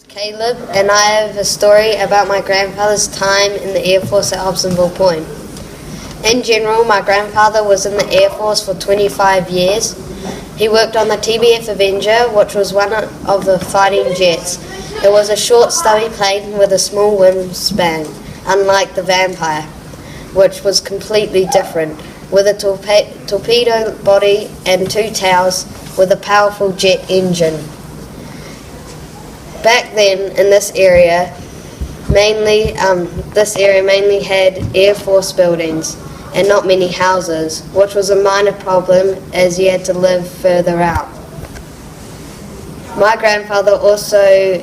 Caleb, and I have a story about my grandfather's time in the Air Force at Hobsonville Point. In general, my grandfather was in the Air Force for 25 years. He worked on the TBF Avenger, which was one of the fighting jets. It was a short, stubby plane with a small wingspan, unlike the Vampire, which was completely different, with a torpedo body and two tails with a powerful jet engine. Back then, in this area mainly had Air Force buildings and not many houses, which was a minor problem as you had to live further out. My grandfather also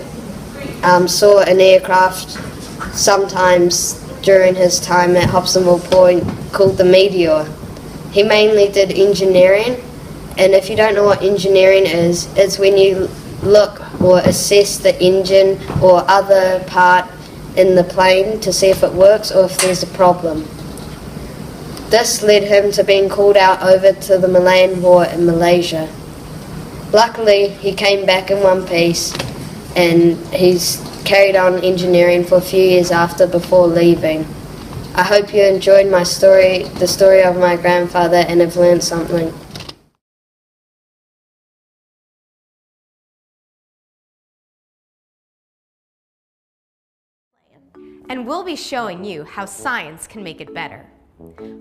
saw an aircraft sometimes during his time at Hobsonville Point called the Meteor. He mainly did engineering, and if you don't know what engineering is, it's when you look or assess the engine or other part in the plane to see if it works or if there's a problem. This led him to being called out over to the Malayan War in Malaysia. Luckily, he came back in one piece, and he's carried on engineering for a few years after before leaving. I hope you enjoyed my story, the story of my grandfather, and have learned something. And we'll be showing you how science can make it better.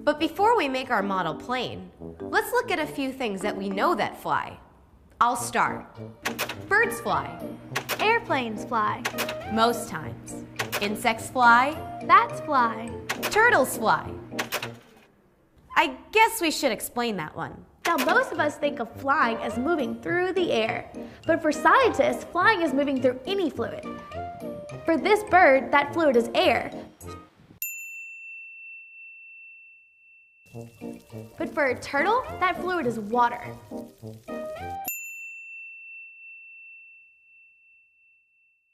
But before we make our model plane, let's look at a few things that we know that fly. I'll start. Birds fly. Airplanes fly. Most times. Insects fly. Bats fly. Turtles fly. I guess we should explain that one. Now, most of us think of flying as moving through the air, but for scientists, flying is moving through any fluid. For this bird, that fluid is air. But for a turtle, that fluid is water.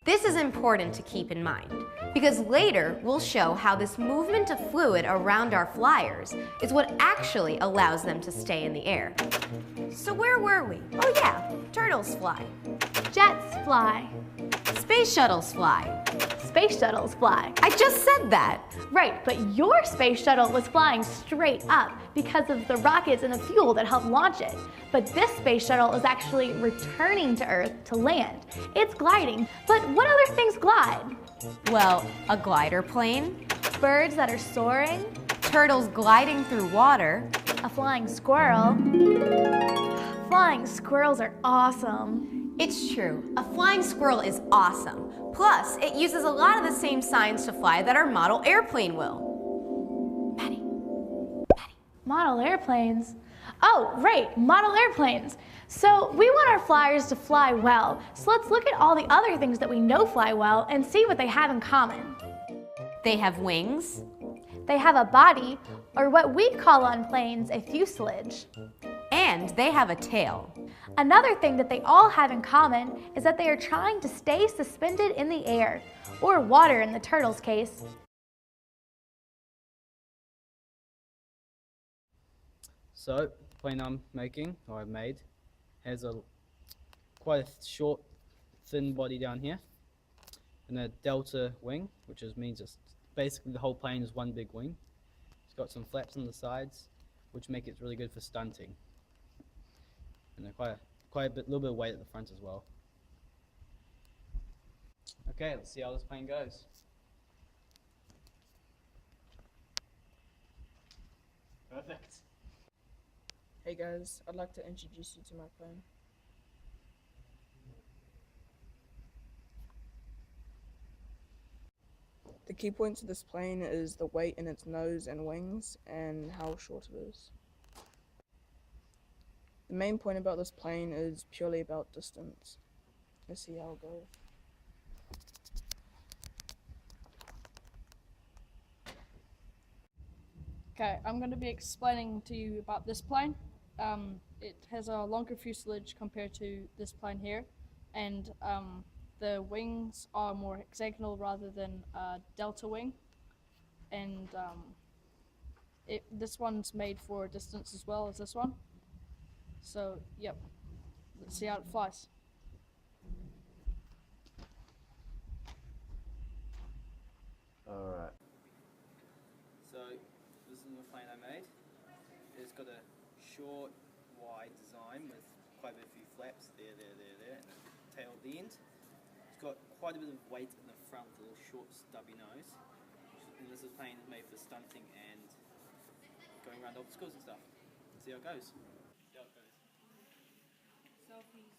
This is important to keep in mind, because later we'll show how this movement of fluid around our flyers is what actually allows them to stay in the air. So where were we? Oh yeah, turtles fly. Jets fly. Space shuttles fly. Space shuttles fly. I just said that. Right, but your space shuttle was flying straight up because of the rockets and the fuel that helped launch it. But this space shuttle is actually returning to Earth to land. It's gliding, but what other things glide? Well, a glider plane. Birds that are soaring. Turtles gliding through water. A flying squirrel. Flying squirrels are awesome. It's true, a flying squirrel is awesome. Plus, it uses a lot of the same science to fly that our model airplane will. Patty. Model airplanes? Oh, right, model airplanes. So we want our flyers to fly well. So let's look at all the other things that we know fly well and see what they have in common. They have wings. They have a body, or what we call on planes a fuselage. And they have a tail. Another thing that they all have in common is that they are trying to stay suspended in the air, or water in the turtle's case. So, the plane I'm making, or I've made, has quite a short, thin body down here, and a delta wing, which means it's basically the whole plane is one big wing. It's got some flaps on the sides, which make it really good for stunting. And quite a little bit of weight at the front as well. Okay, let's see how this plane goes. Perfect. Hey guys, I'd like to introduce you to my plane. The key points of this plane is the weight in its nose and wings and how short it is. The main point about this plane is purely about distance. Let's see how it goes. Okay, I'm going to be explaining to you about this plane. It has a longer fuselage compared to this plane here, and the wings are more hexagonal rather than a delta wing. And this one's made for distance as well as this one. So, yep, let's see how it flies. is the plane I made. It's got a short, wide design with quite a few flaps there, and a tail at the end. It's got quite a bit of weight in the front with a little short, stubby nose. And this plane is made for stunting and going around obstacles and stuff. See how it goes. See how it goes. Selfies.